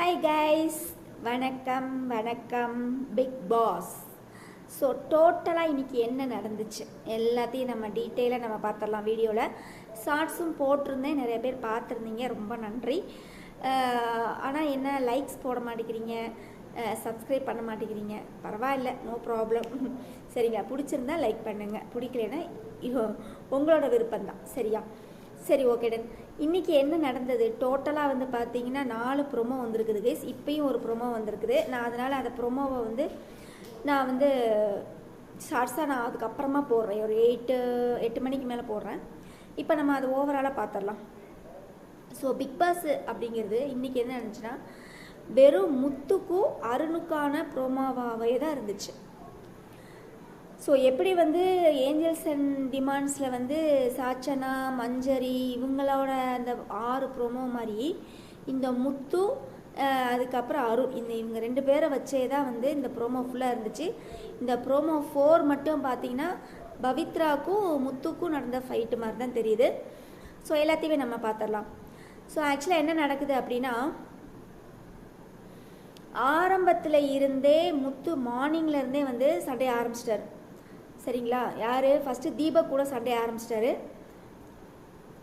Hi guys, வணக்கம் வணக்கம். Big pass. So டோட்டலாக இன்றைக்கி என்ன நடந்துச்சு எல்லாத்தையும் நம்ம டீட்டெயிலாக நம்ம பார்த்துடலாம். வீடியோவில் ஷார்ட்ஸும் போட்டிருந்தேன், நிறைய பேர் பார்த்துருந்தீங்க, ரொம்ப நன்றி. ஆனால் என்ன லைக்ஸ் போட மாட்டேங்கிறீங்க, சப்ஸ்கிரைப் பண்ண மாட்டேங்கிறீங்க. பரவாயில்ல, நோ ப்ராப்ளம். சரிங்க, பிடிச்சிருந்தா லைக் பண்ணுங்கள், பிடிக்கலன்னா உங்களோட விருப்பம்தான். சரியா? சரி, ஓகே டன். இன்றைக்கி என்ன நடந்தது டோட்டலாக வந்து பார்த்தீங்கன்னா 4 ப்ரொமோ வந்திருக்குது கைஸ். இப்போயும் ஒரு ப்ரொமோ வந்திருக்குது. நான் அதனால் அந்த ப்ரொமோவை வந்து நான் வந்து ஷார்ட்ஸாக நான் அதுக்கப்புறமா போடுறேன், ஒரு 8 மணிக்கு மேலே போடுறேன். இப்போ நம்ம அது ஓவராலாக பார்த்துடலாம். ஸோ பிக் பாஸ் அப்படிங்கிறது இன்றைக்கி என்ன இருந்துச்சுன்னா, வெறும் முத்துக்கும் அருணுக்கான ப்ரோமோவாகவே தான் இருந்துச்சு. ஸோ எப்படி வந்து ஏஞ்சல்ஸ் அண்ட் டிமாண்ட்ஸில் வந்து சாச்சனா, மஞ்சரி இவங்களோட அந்த 6 ப்ரோமோ மாதிரி இந்த முத்து அதுக்கப்புறம் அருண் இவங்க 2 பேரை வச்சே தான் வந்து இந்த ப்ரோமோ ஃபுல்லாக இருந்துச்சு. இந்த ப்ரோமோ 4 மட்டும் பார்த்தீங்கன்னா பவித்ராக்கும் முத்துக்கும் நடந்த ஃபைட்டு மாதிரி தான் தெரியுது. ஸோ எல்லாத்தையுமே நம்ம பார்த்துடலாம். ஸோ ஆக்சுவலாக என்ன நடக்குது அப்படின்னா, ஆரம்பத்தில் இருந்தே முத்து மார்னிங்லேருந்தே வந்து சண்டை ஆரம்பிச்சிட்டாரு. சரிங்களா? யார் ஃபஸ்ட்டு தீபக் கூட சண்டை ஆரம்பிச்சிட்டாரு.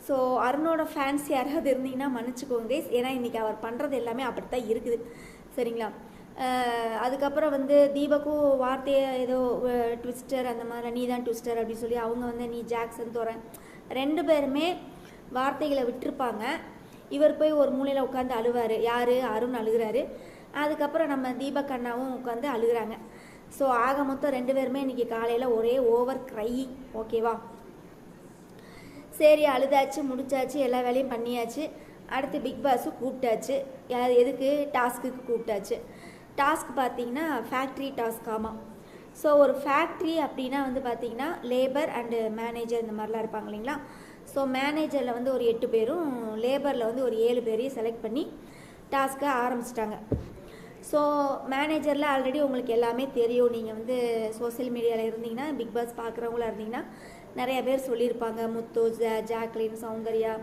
ஸோ அருணோட ஃபேன்ஸ் யாராவது இருந்தீங்கன்னா மன்னிச்சுக்கோங்க கைஸ், ஏன்னா இன்றைக்கி அவர் பண்ணுறது எல்லாமே அப்படித்தான் இருக்குது. சரிங்களா? அதுக்கப்புறம் வந்து தீபக்கும் வார்த்தையை ஏதோ ட்விஸ்டர் அந்த மாதிரி, நீ தான் ட்விஸ்டர் அப்படின்னு சொல்லி அவங்க வந்து நீ ஜாக்சன் தோறேன் 2 பேருமே வார்த்தைகளை விட்டுருப்பாங்க. இவர் போய் ஒரு மூலையில் உட்காந்து அழுவார். யார்? அருண் அழுகிறாரு. அதுக்கப்புறம் நம்ம தீபக் அண்ணாவும் உட்காந்து அழுகிறாங்க. ஸோ ஆக மொத்தம் 2 பேருமே இன்றைக்கி காலையில் ஒரே ஓவர் க்ரையிங். ஓகேவா? சரி, அழுதாச்சு, முடிச்சாச்சு, எல்லா வேலையும் பண்ணியாச்சு. அடுத்து பிக் பாஸு கூப்பிட்டாச்சு. எதுக்கு? டாஸ்க்குக்கு கூப்பிட்டாச்சு. டாஸ்க் பார்த்திங்கன்னா ஃபேக்ட்ரி டாஸ்க். ஆமாம். ஸோ ஒரு ஃபேக்ட்ரி அப்படின்னா வந்து பார்த்திங்கன்னா லேபர் அண்டு மேனேஜர் இந்த மாதிரிலாம் இருப்பாங்க இல்லைங்களா? ஸோ மேனேஜரில் வந்து ஒரு 8 பேரும், லேபரில் வந்து ஒரு 7 பேரையும் செலக்ட் பண்ணி டாஸ்க்கை ஆரம்பிச்சிட்டாங்க. ஸோ மேனேஜரில் ஆல்ரெடி உங்களுக்கு எல்லாமே தெரியும். நீங்கள் வந்து சோசியல் மீடியாவில் இருந்தீங்கன்னா, பிக் பாஸ் பார்க்குறவங்களா இருந்தீங்கன்னா நிறைய பேர் சொல்லியிருப்பாங்க. முத்து, ஜாக்லின், சௌந்தர்யா,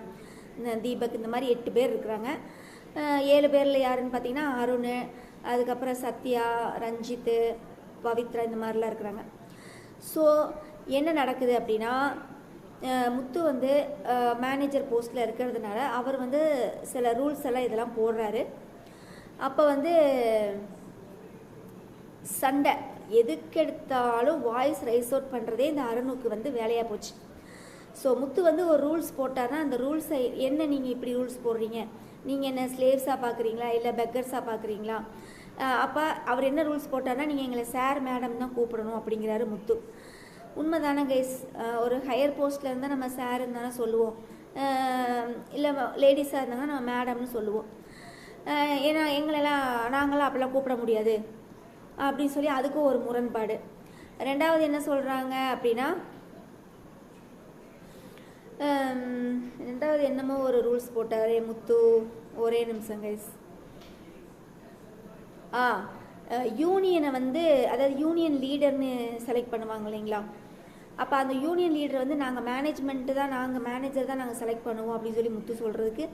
தீபக் இந்த மாதிரி 8 பேர் இருக்கிறாங்க. 7 பேரில் யாருன்னு பார்த்தீங்கன்னா அருண், அதுக்கப்புறம் சத்யா, ரஞ்சித்து, பவித்ரா இந்த மாதிரிலாம் இருக்கிறாங்க. ஸோ என்ன நடக்குது அப்படின்னா, முத்து வந்து மேனேஜர் போஸ்ட்டில் இருக்கிறதுனால அவர் வந்து சில ரூல்ஸ் எல்லாம் இதெல்லாம் போடுறாரு. அப்போ வந்து சண்டை எதுக்கெடுத்தாலும் வாய்ஸ் ரைஸ் அவுட் பண்ணுறதே இந்த அருணுக்கு வந்து வேலையாக போச்சு. ஸோ முத்து வந்து ஒரு ரூல்ஸ் போட்டார்னா அந்த ரூல்ஸை என்ன நீங்கள் இப்படி ரூல்ஸ் போடுறீங்க, நீங்கள் என்ன ஸ்லேவ்ஸாக பார்க்குறீங்களா இல்லை பெக்கர்ஸாக பார்க்குறீங்களா? அப்போ அவர் என்ன ரூல்ஸ் போட்டார்னா, நீங்கள் எங்களை சார் மேடம் தான் கூப்பிடணும் அப்படிங்கிறாரு முத்து. உண்மைதானே கைஸ்? ஒரு ஹையர் போஸ்ட்டில் இருந்தால் நம்ம சாருன்னு தானே சொல்லுவோம், இல்லை லேடிஸாக இருந்தாங்கன்னா நம்ம மேடம்னு சொல்லுவோம். ஏன்னா எங்களெல்லாம் நாங்களாம் அப்படிலாம் கூப்பிட முடியாது அப்படின்னு சொல்லி அதுக்கும் ஒரு முரண்பாடு. 2வது என்ன சொல்கிறாங்க அப்படின்னா, 2வது என்னமோ ஒரு ரூல்ஸ் போட்டார் முத்து. ஒரே நிமிஷம் கைஸ். யூனியனை வந்து, அதாவது யூனியன் லீடர்னு செலக்ட் பண்ணுவாங்க இல்லைங்களா? அப்போ அந்த யூனியன் லீடர் வந்து நாங்கள் மேனேஜ்மெண்ட்டு தான், நாங்கள் மேனேஜர் தான் நாங்கள் செலக்ட் பண்ணுவோம் அப்படின்னு சொல்லி முத்து சொல்கிறதுக்கு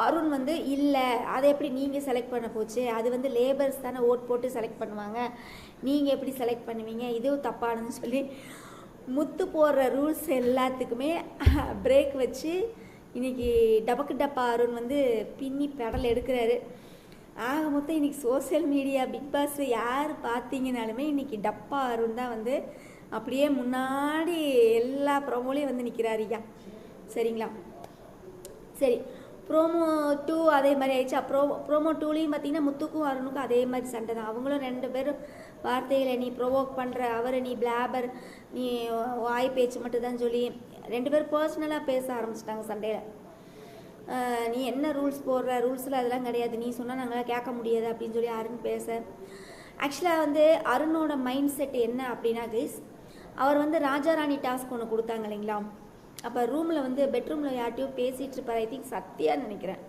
அருண் வந்து இல்லை, அதை எப்படி நீங்கள் செலக்ட் பண்ண போச்சு, அது வந்து லேபர்ஸ் தானே ஓட் போட்டு செலக்ட் பண்ணுவாங்க, நீங்கள் எப்படி செலக்ட் பண்ணுவீங்க, இதுவும் தப்பானதுன்னு சொல்லி முத்து போடுற ரூல்ஸ் எல்லாத்துக்குமே பிரேக் வச்சு இன்றைக்கி டபக்கு டப்பா அருண் வந்து பின்னி பெடல் எடுக்கிறாரு. ஆக மொத்தம் இன்றைக்கி சோசியல் மீடியா பிக் பாஸ் யார் பார்த்தீங்கனாலுமே இன்றைக்கி டப்பா அருண் தான் வந்து அப்படியே முன்னாடி எல்லா ப்ரோமோலையும் வந்து நிற்கிறாரியா. சரிங்களா? சரி, ப்ரோமோ 2 அதே மாதிரி ஆயிடுச்சு. ப்ரோமோ 2லையும் பார்த்தீங்கன்னா முத்துக்கும் அருணுக்கும் அதே மாதிரி சண்டை தான். அவங்களும் 2 பேரும் வார்த்தைகளை நீ ப்ரொவோக் பண்ணுற, அவரை நீ பிளாபர், நீ வாய் பேச்சு மட்டும் தான் சொல்லி 2 பேரும் பர்சனலாக பேச ஆரம்பிச்சிட்டாங்க சண்டையில். நீ என்ன ரூல்ஸ் போடுற, ரூல்ஸில் அதெல்லாம் கிடையாது, நீ சொன்னால் நாங்களாம் கேட்க முடியாது அப்படின்னு சொல்லி அருண் பேச. ஆக்சுவலாக வந்து அருணோட மைண்ட் செட் என்ன அப்படின்னா கைஸ், அவர் வந்து ராஜாராணி டாஸ்க் ஒன்று கொடுத்தாங்க இல்லைங்களா? அப்போ ரூமில் வந்து பெட்ரூமில் யார்ட்டையும் பேசிகிட்டு இருப்பார். ஐ திங்க் சத்யான்னு நினைக்கிறேன்.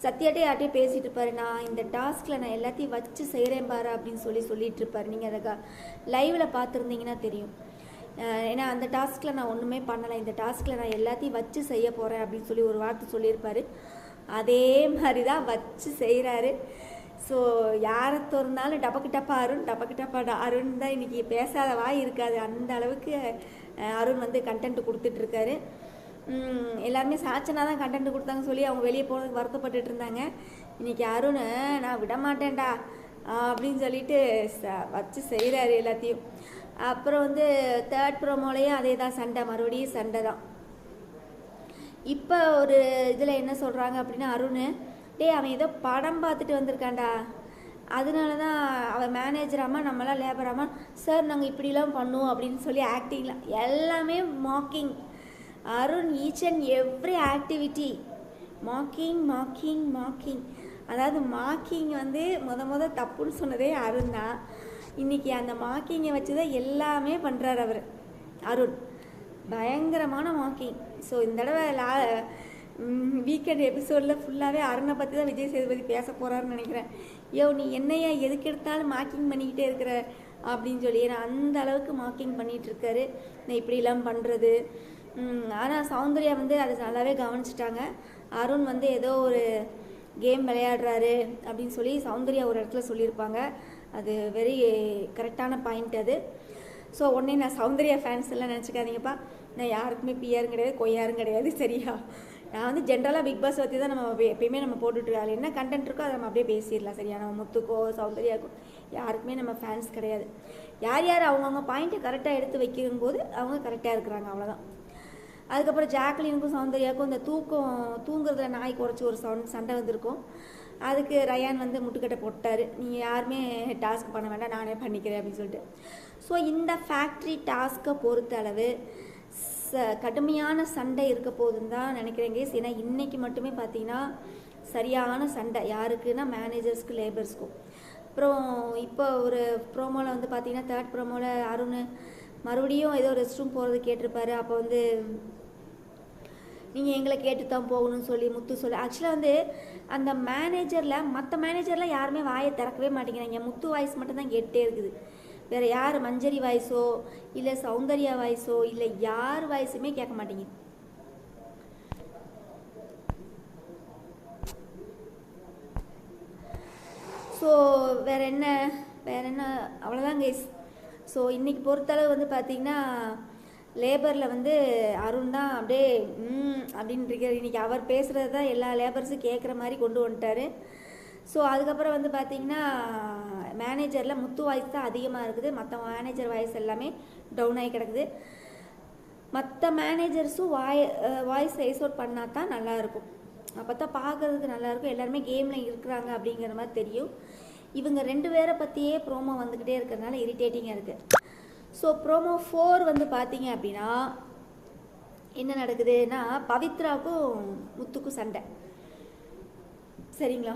சத்யாட்டே யார்ட்டையும் பேசிகிட்டு இருப்பார். நான் இந்த டாஸ்கில் நான் எல்லாத்தையும் வச்சு செய்கிறேன் பாரு அப்படின்னு சொல்லிட்டு இருப்பார். நீங்கள் அதை லைவில் பார்த்துருந்தீங்கன்னா தெரியும். ஏன்னா அந்த டாஸ்கில் நான் ஒன்றுமே பண்ணலை, இந்த டாஸ்கில் நான் எல்லாத்தையும் வச்சு செய்ய போகிறேன் அப்படின்னு சொல்லி ஒரு வார்த்தை சொல்லியிருப்பார். அதே மாதிரி தான் வச்சு செய்கிறாரு. ஸோ யாரை திறந்தாலும் டபக்கு டப்பா அருண், டபக்கு டப்பா அருண் தான் இன்றைக்கி பேசாத வாய் இருக்காது. அந்த அளவுக்கு அருண் வந்து கண்டென்ட் கொடுத்துட்ருக்காரு. எல்லாருமே சாச்சனா தான் கண்டென்ட் கொடுத்தாங்க சொல்லி அவங்க வெளியே போகிறதுக்கு வருத்தப்பட்டுட்டு இருந்தாங்க. இன்றைக்கி அருண் நான் விட மாட்டேன்டா அப்படின்னு சொல்லிட்டு வச்சு செய்கிறாரு எல்லாத்தையும். அப்புறம் வந்து தேர்ட் ப்ரோமோலையும் அதே தான் சண்டை, மறுபடியும் சண்டை தான். இப்போ ஒரு இதில் என்ன சொல்கிறாங்க அப்படின்னா, அருண் அவன் ஏதோ படம் பார்த்துட்டு வந்திருக்கான்டா, அதனால தான் அவன் மேனேஜராமா நம்மளாம் லேபராமா சார் நாங்கள் இப்படிலாம் பண்ணுவோம் அப்படின்னு சொல்லி ஆக்டிங்லாம் எல்லாமே mocking. Arun each and every activity mocking mocking mocking. அதாவது மாக்கிங் வந்து முத தப்புன்னு சொன்னதே அருண் தான். இன்றைக்கி அந்த மாக்கிங்கை வச்சு தான் எல்லாமே பண்ணுறார் அவர் அருண். பயங்கரமான மாக்கிங். ஸோ இந்த தடவை வீக்கெண்ட் எபிசோடில் ஃபுல்லாகவே அருணை பற்றி தான் விஜய் சேதுபதி பேச போகிறாருன்னு நினைக்கிறேன். நீ என்னையா எதுக்கு எடுத்தாலும் மாக்கிங் பண்ணிக்கிட்டே இருக்கிற அப்படின்னு சொல்லி, ஏன்னா அந்த அளவுக்கு மாக்கிங் பண்ணிகிட்ருக்காரு. நான் இப்படிலாம் பண்ணுறது. ஆனால் சௌந்தர்யா வந்து அதை நல்லாவே கவனிச்சிட்டாங்க. அருண் வந்து ஏதோ ஒரு கேம் விளையாடுறாரு அப்படின்னு சொல்லி சௌந்தர்யா ஒரு இடத்துல சொல்லியிருப்பாங்க. அது வெரி கரெக்டான பாயிண்ட் அது. ஸோ உடனே நான் சௌந்தர்யா ஃபேன்ஸ் எல்லாம் நினச்சிக்காதீங்கப்பா, நான் யாருக்குமே பிஆரும் கிடையாது, கொய்யாரும் கிடையாது, சரியா? நான் வந்து ஜென்ரலாக பிக் பாஸ் பற்றி தான் நம்ம எப்பயுமே நம்ம போட்டுட்ருக்காங்க. என்ன கண்டென்ட் இருக்கோ அதை நம்ம அப்படியே பேசிடலாம், சரியா? நம்ம முத்துக்கோ சௌந்தர்யாக்கோ யாருக்குமே நம்ம ஃபேன்ஸ் கிடையாது. யார் யார் அவங்கவுங்க பாயிண்ட்டை கரெக்டாக எடுத்து வைக்கும் போது அவங்க கரெக்டாக இருக்கிறாங்க, அவ்வளோதான். அதுக்கப்புறம் ஜாக்லினுக்கும் சௌந்தர்யாவுக்கும் இந்த தூங்குறதுல நாய் குறைச்சி ஒரு சண்டை வந்திருக்கும். அதுக்கு ரயான் வந்து முட்டுக்கட்டை போட்டார், நீங்கள் யாருமே டாஸ்க் பண்ண வேண்டாம், நானே பண்ணிக்கிறேன் அப்படின்னு சொல்லிட்டு. ஸோ இந்த ஃபேக்ட்ரி டாஸ்க்கை பொறுத்த அளவு கடுமையான சண்டை இருக்க போகுதுன்னு தான் நினைக்கிறேன் கேஸ். ஏன்னா இன்றைக்கி மட்டுமே பார்த்தீங்கன்னா சரியான சண்டை. யாருக்குன்னா மேனேஜர்ஸ்க்கு, லேபர்ஸ்க்கும். அப்புறம் இப்போ ஒரு ப்ரோமோவில் வந்து பார்த்தீங்கன்னா தேர்ட் ப்ரோமோவில் அருண் மறுபடியும் ஏதோ ரெஸ்ட் ரூம் போகிறது கேட்டிருப்பாரு. அப்போ வந்து நீங்கள் எங்களை கேட்டு தான் போகணும்னு சொல்லி முத்து சொல்லி, ஆக்சுவலாக வந்து அந்த மேனேஜரில் மற்ற மேனேஜரில் யாருமே வாயை திறக்கவே மாட்டேங்கிறாங்க. முத்து வாய்ஸ் மட்டும்தான் கேட்டே இருக்குது. வேறு யார் மஞ்சரி வாய்ஸோ இல்லை சௌந்தர்யா வாய்ஸோ இல்லை யார் வாய்ஸுமே கேட்க மாட்டேங்குது. ஸோ வேறு என்ன அவ்வளோதான் கைஸ். ஸோ இன்றைக்கி பொறுத்தளவு வந்து பார்த்திங்கன்னா லேபரில் வந்து அருண் தான் அப்படியே அப்படின்னு இருக்கார். இன்றைக்கி அவர் பேசுகிறது தான் எல்லா லேபர்ஸும் கேட்குற மாதிரி கொண்டு வந்துட்டார். ஸோ அதுக்கப்புறம் வந்து பார்த்திங்கன்னா மேனேஜரில் முத்து வாய்ஸ் தான் அதிகமாக இருக்குது. மற்ற மேனேஜர் வாய்ஸ் எல்லாமே டவுன் ஆகி கிடக்குது. மற்ற மேனேஜர்ஸும் வாய்ஸ் ரைஸ் அவுட் பண்ணால் தான் நல்லாயிருக்கும். அப்போ தான் பார்க்குறதுக்கு நல்லாயிருக்கும். எல்லாருமே கேமில் இருக்கிறாங்க அப்படிங்கிற மாதிரி தெரியும். இவங்க 2 பேரை பற்றியே ப்ரோமோ வந்துக்கிட்டே இருக்கிறதுனால இரிட்டேட்டிங்காக இருக்குது. ஸோ ப்ரோமோ 4 வந்து பார்த்தீங்க அப்படின்னா என்ன நடக்குதுன்னா பவித்ராவுக்கும் முத்துக்கும் சண்டை, சரிங்களா?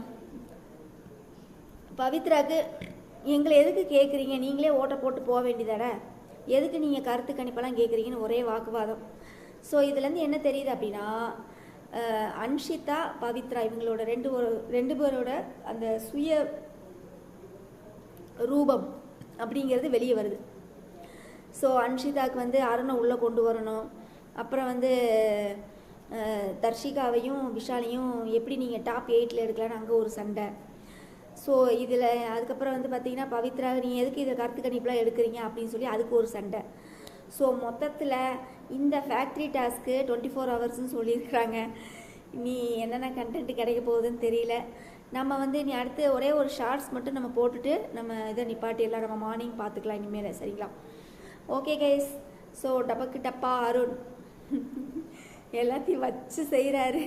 பவித்ராவுக்கு எங்களை எதுக்கு கேட்குறீங்க, நீங்களே ஓட்டை போட்டு போக வேண்டியதானே, எதுக்கு நீங்கள் கருத்து கணிப்பெல்லாம் கேட்குறீங்கன்னு ஒரே வாக்குவாதம். ஸோ இதுலேருந்து என்ன தெரியுது அப்படின்னா அன்ஷிதா பவித்ரா இவங்களோட ரெண்டு பேரோட அந்த சுய ரூபம் அப்படிங்கிறது வெளியே வருது. ஸோ அன்ஷிதாவுக்கு வந்து அருணை உள்ளே கொண்டு வரணும். அப்புறம் வந்து தர்ஷிகாவையும் விஷாலையும் எப்படி நீங்கள் டாப் 8 எடுக்கலான்னு அங்கே ஒரு சண்டை. ஸோ இதில் அதுக்கப்புறம் வந்து பார்த்திங்கன்னா பவித்ரா நீங்கள் எதுக்கு இதை கருத்து கணிப்பெலாம் எடுக்கிறீங்க அப்படின்னு சொல்லி அதுக்கு ஒரு சண்டை. ஸோ மொத்தத்தில் இந்த ஃபேக்ட்ரி டாஸ்க்கு 24 ஹவர்ஸ்ன்னு சொல்லியிருக்கிறாங்க. நீ என்னென்ன கண்டென்ட் கிடைக்க போகுதுன்னு தெரியல. நம்ம வந்து நீ அடுத்து ஒரே ஒரு ஷார்ட்ஸ் மட்டும் நம்ம போட்டுட்டு நம்ம இதை நிப்பாட்டிடலாம். நம்ம மார்னிங் பார்த்துக்கலாம் இனிமேல், சரிங்களா? Okay guys. ஸோ டபக்கு டப்பா அருண் எல்லாத்தையும் வச்சு செய்கிறாரு.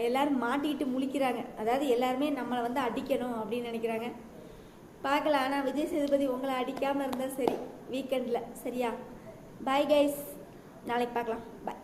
எல்லோரும் மாட்டிக்கிட்டு முழிக்கிறாங்க. அதாவது எல்லாருமே நம்மளை வந்து அடிக்கணும் அப்படின்னு நினைக்கிறாங்க. பார்க்கலாம். ஆனால் விஜய் சேதுபதி உங்களை அடிக்காமல் இருந்தால் சரி வீக்கெண்டில், சரியா? பாய் கைஸ், நாளைக்கு பார்க்கலாம். பாய்.